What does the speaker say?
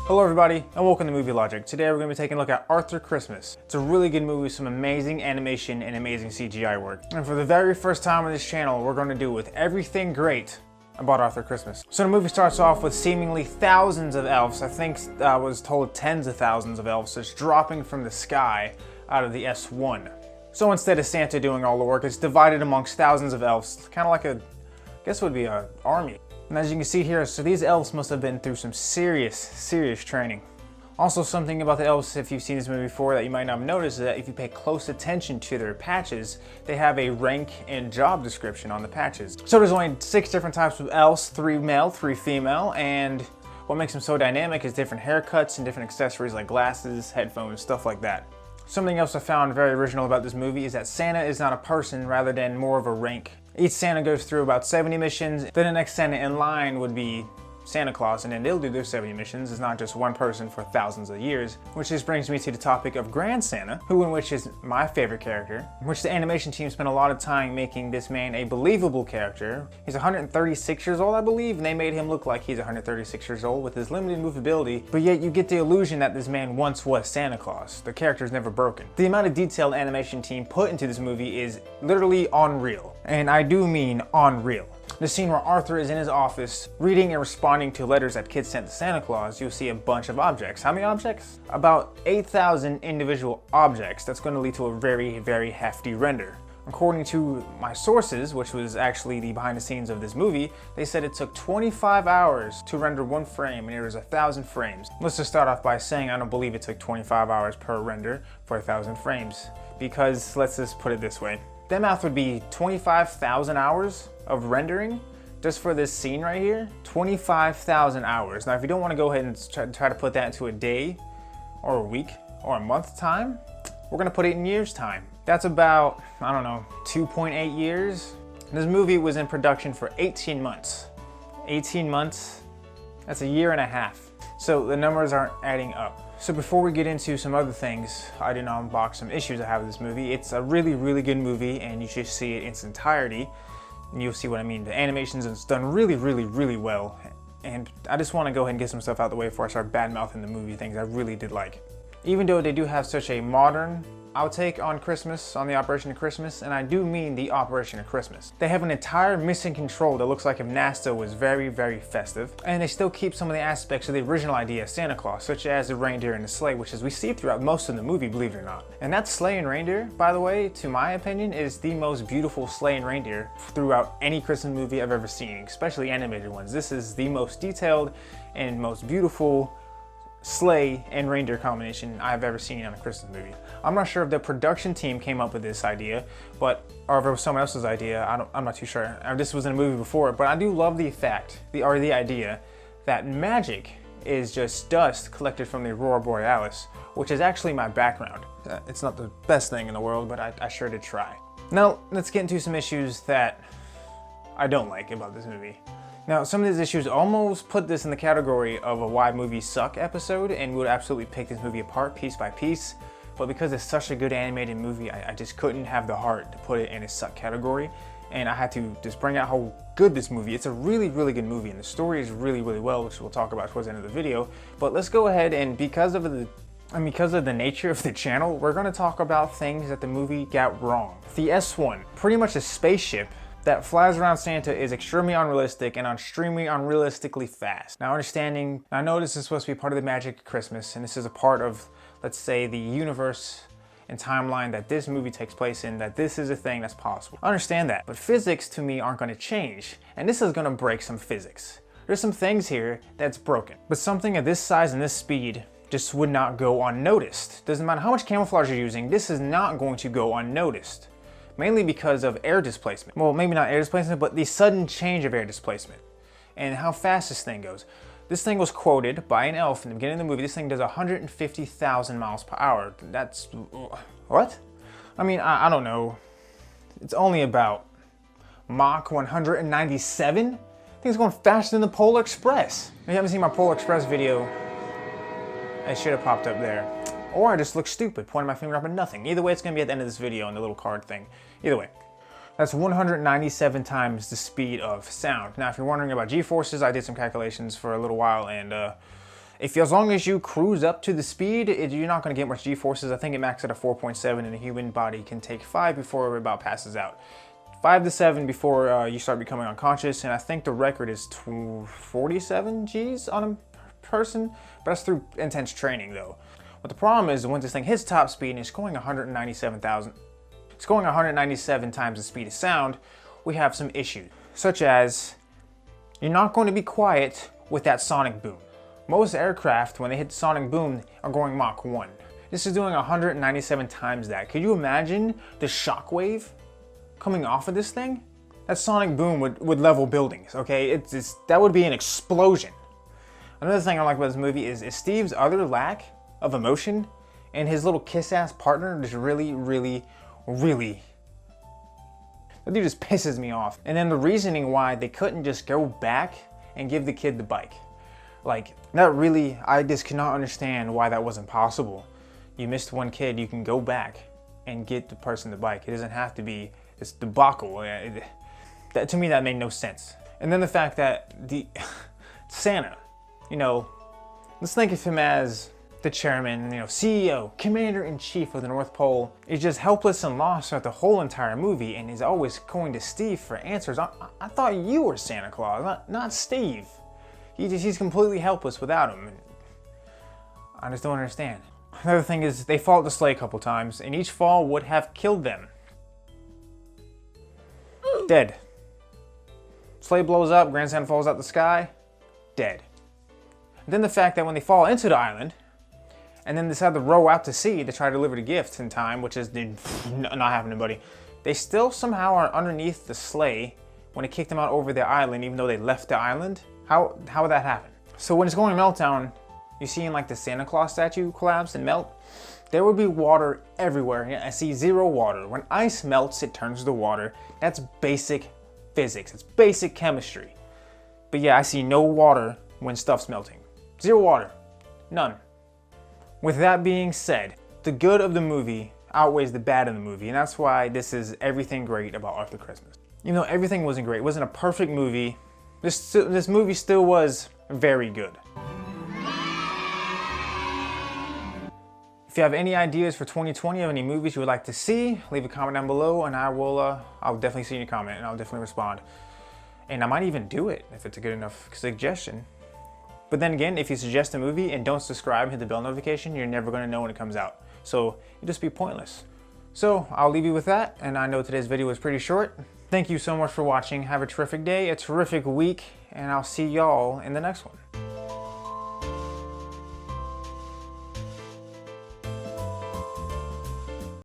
Hello everybody, and welcome to Movie Logic. Today we're going to be taking a look at Arthur Christmas. It's a really good movie with some amazing animation and amazing CGI work. And for the very first time on this channel, we're going to do with everything great about Arthur Christmas. So the movie starts off with seemingly thousands of elves. I think I was told tens of thousands of elves just dropping from the sky out of the S1. So instead of Santa doing all the work, it's divided amongst thousands of elves, kind of like I guess it would be an army. And as you can see here, so these elves must have been through some serious training. Also, something about the elves, if you've seen this movie before, that you might not have noticed, is that if you pay close attention to their patches, they have a rank and job description on the patches. So there's only 6 different types of elves, 3 male, 3 female, and what makes them so dynamic is different haircuts and different accessories like glasses, headphones, stuff like that. Something else I found very original about this movie is that Santa is not a person rather than more of a rank. Each Santa goes through about 70 missions, then the next Santa in line would be Santa Claus, and then they'll do their 70 missions. It's not just one person for thousands of years, which just brings me to the topic of Grand Santa, which is my favorite character, which the animation team spent a lot of time making this man a believable character. He's 136 years old, I believe, and they made him look like he's 136 years old with his limited movability, but yet you get the illusion that this man once was Santa Claus. The character is never broken. The amount of detail the animation team put into this movie is literally unreal, and I do mean unreal. The scene where Arthur is in his office reading and responding to letters that kids sent to Santa Claus, you'll see a bunch of objects. How many objects? About 8,000 individual objects. That's going to lead to a very hefty render. According to my sources, which was actually the behind the scenes of this movie, they said it took 25 hours to render one frame and there was 1,000 frames. Let's just start off by saying I don't believe it took 25 hours per render for 1,000 frames, because let's just put it this way. That math would be 25,000 hours of rendering just for this scene right here. 25,000 hours. Now if you don't want to go ahead and try to put that into a day or a week or a month time, we're going to put it in years time. That's about, I don't know, 2.8 years. This movie was in production for 18 months. 18 months, that's a year and a half. So the numbers aren't adding up. So before we get into some other things, I did unbox some issues I have with this movie. It's a really good movie, and you should see it in its entirety. And you'll see what I mean. The animations is done really well. And I just want to go ahead and get some stuff out of the way before I start bad-mouthing the movie things I really did like. Even though they do have such a modern outtake on Christmas, on the Operation of Christmas, and I do mean the Operation of Christmas. They have an entire missing control that looks like if NASA was very festive, and they still keep some of the aspects of the original idea of Santa Claus, such as the reindeer and the sleigh, which is we see throughout most of the movie, believe it or not. And that sleigh and reindeer, by the way, to my opinion, is the most beautiful sleigh and reindeer throughout any Christmas movie I've ever seen, especially animated ones. This is the most detailed and most beautiful sleigh and reindeer combination I've ever seen on a Christmas movie. I'm not sure if the production team came up with this idea, or if it was someone else's idea. I'm not too sure. This was in a movie before, but I do love the fact, the idea that magic is just dust collected from the Aurora Borealis, which is actually my background. It's not the best thing in the world, but I sure did try. Now, let's get into some issues that I don't like about this movie. Now, some of these issues almost put this in the category of a why movies suck episode, and we would absolutely pick this movie apart piece by piece. But because it's such a good animated movie, I just couldn't have the heart to put it in a suck category. And I had to just bring out how good this movie is. It's a really good movie, and the story is really well, which we'll talk about towards the end of the video. But let's go ahead, and because of the nature of the channel, we're gonna talk about things that the movie got wrong. The S1, pretty much a spaceship that flies around Santa, is extremely unrealistic and extremely unrealistically fast. Now, I know this is supposed to be part of the magic of Christmas, and this is a part of, let's say, the universe and timeline that this movie takes place in, that this is a thing that's possible. I understand that, but physics to me aren't gonna change, and this is gonna break some physics. There's some things here that's broken, but something of this size and this speed just would not go unnoticed. Doesn't matter how much camouflage you're using, this is not going to go unnoticed. Mainly because of air displacement. Well, maybe not air displacement, but the sudden change of air displacement and how fast this thing goes. This thing was quoted by an elf in the beginning of the movie. This thing does 150,000 miles per hour. That's, what? I mean, I don't know. It's only about Mach 197? I think it's going faster than the Polar Express. If you haven't seen my Polar Express video, it should have popped up there. Or I just look stupid, pointing my finger up at nothing. Either way, it's gonna be at the end of this video in the little card thing. Either way. That's 197 times the speed of sound. Now, if you're wondering about G-forces, I did some calculations for a little while, and As long as you cruise up to the speed, you're not going to get much G-forces. I think it maxed at a 4.7, and a human body can take 5 before it about passes out. 5 to 7 before you start becoming unconscious, and I think the record is 47 Gs on a person, but that's through intense training though. But the problem is when this thing hits top speed and it's going 197,000, it's going 197 times the speed of sound, we have some issues, such as you're not going to be quiet with that sonic boom. Most aircraft, when they hit the sonic boom, are going Mach 1. This is doing 197 times that. Could you imagine the shockwave coming off of this thing? That sonic boom would level buildings, okay? That would be an explosion. Another thing I like about this movie is Steve's utter lack of emotion and his little kiss-ass partner just really, that dude just pisses me off. And then the reasoning why they couldn't just go back and give the kid the bike. Like, that really, I just cannot understand why that wasn't possible. You missed one kid, you can go back and get the person the bike. It doesn't have to be this debacle. To me, that made no sense. And then the fact that Santa, you know, let's think of him as the chairman, you know, CEO, commander-in-chief of the North Pole, is just helpless and lost throughout the whole entire movie and is always going to Steve for answers. I thought you were Santa Claus, not Steve. He's completely helpless without him. I just don't understand. Another thing is they fall at the sleigh a couple times, and each fall would have killed them. Dead. Sleigh blows up, Grand Santa falls out the sky, dead. And then the fact that when they fall into the island, and then decide to row out to sea to try to deliver the gifts in time, which is not happening, buddy. They still somehow are underneath the sleigh when it kicked them out over the island, even though they left the island. How would that happen? So when it's going to meltdown, you see in like the Santa Claus statue collapse and melt, there would be water everywhere. I see zero water. When ice melts, it turns to water. That's basic physics. It's basic chemistry. But yeah, I see no water when stuff's melting. Zero water. None. With that being said, the good of the movie outweighs the bad of the movie, and that's why this is everything great about Arthur Christmas. Even though everything wasn't great, it wasn't a perfect movie, this movie still was very good. If you have any ideas for 2020 of any movies you would like to see, leave a comment down below and I'll definitely see your comment and I'll definitely respond. And I might even do it if it's a good enough suggestion. But then again, if you suggest a movie and don't subscribe and hit the bell notification, you're never going to know when it comes out. So it'll just be pointless. So I'll leave you with that, and I know today's video was pretty short. Thank you so much for watching. Have a terrific day, a terrific week, and I'll see y'all in the next one.